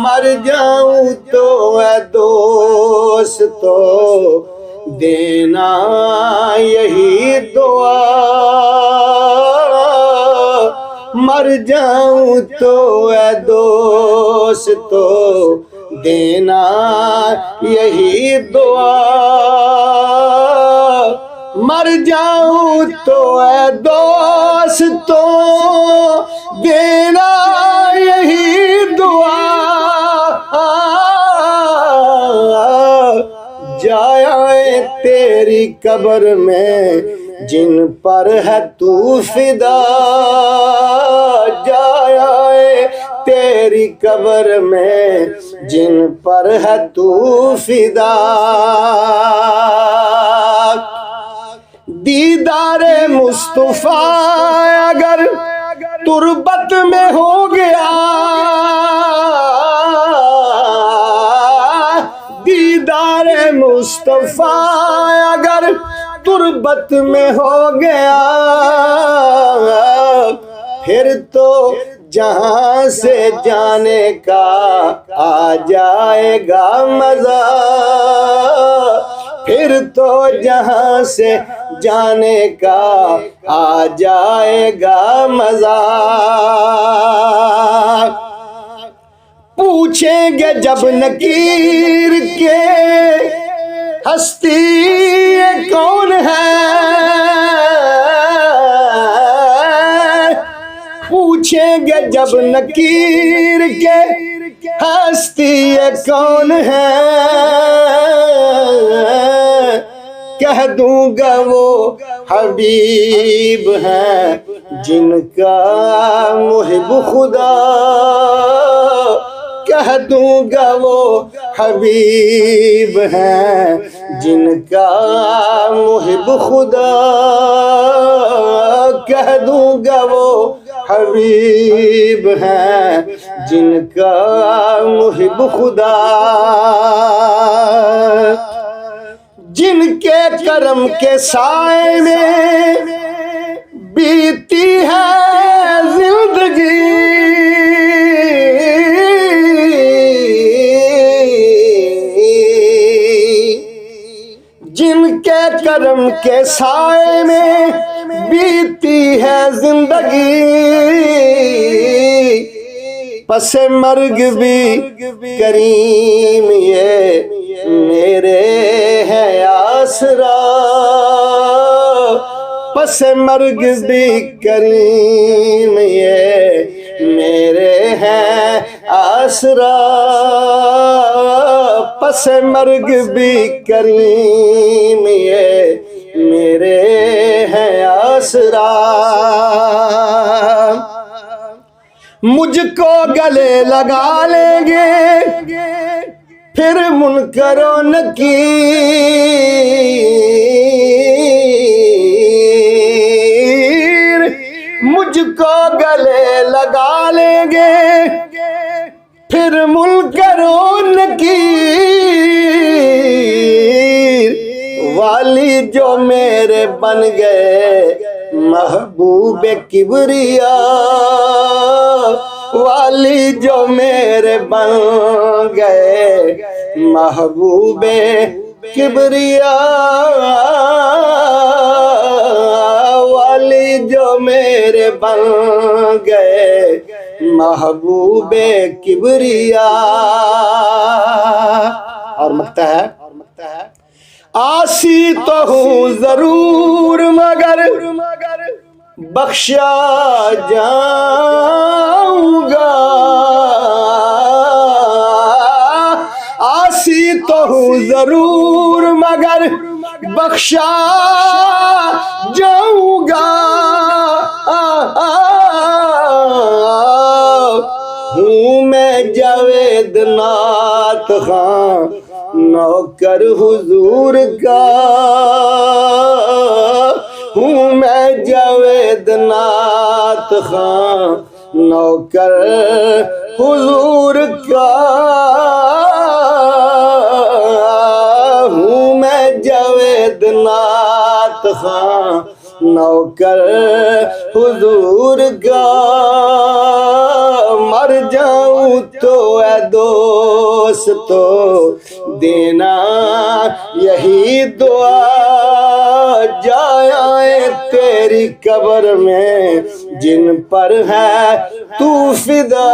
مر جاؤں تو اے دوست تو دینا یہی دعا، مر جاؤں تو اے دوست تو دینا یہی دعا، مر جاؤں تو اے دوست تو دینا یہی دعا، جائیں تیری قبر میں جن پر ہے تو فدا، جائیں تیری قبر میں جن پر ہے تو فدا، دیدار مصطفیٰ اگر تربت میں ہو گیا، دیدار مصطفیٰ اگر تربت میں ہو گیا، پھر تو جہاں سے جانے کا آ جائے گا مزہ، پھر تو جہاں سے جانے کا آ جائے گا مزہ، پوچھیں گے جب نکیر کے ہستی یہ کون ہے، پوچھیں گے جب نکیر کے ہستی یہ کون ہے، کہہ دوں گا وہ حبیب ہیں جن کا محب خدا، کہہ دوں گا وہ حبیب ہیں جن کا محب خدا، کہہ دوں گا وہ حبیب ہیں جن کا محب خدا، جن کے کرم کے سائے میں بیتی ہے زندگی، جن کے کرم کے سائے میں بیتی ہے زندگی، پس مرگ بھی کریم یہ میرے ہے آسرا، پس مرگ بھی کریم یہ میرے ہے آسرا، پس مرگ بھی کریم یہ میرے ہے آسرا، مجھ کو گلے لگا لیں گے پھر منکر و نکیر، مجھ کو گلے لگا لیں گے پھر منکر و نکیر، والی جو میرے بن گئے محبوب کبریا، والی جو میرے بن گئے محبوب کبریا، والی جو میرے بن گئے محبوب کبریا، اور مکتا ہے آسی تو ہوں ضرور مگر بخشا جاؤں گا، آسی تو ہوں ضرور مگر بخشا جاؤں گا، ہوں میں جاوید نعت خاں نوکر حضور کا، ہوں میں جاوید نعت خاں نوکر حضور کا، ہوں میں جاوید نعت خاں نوکر حضور کا، مر جاؤں تو اے دوستو دینا یہی دعا، جائیں تیری قبر میں جن پر ہے تو فدا،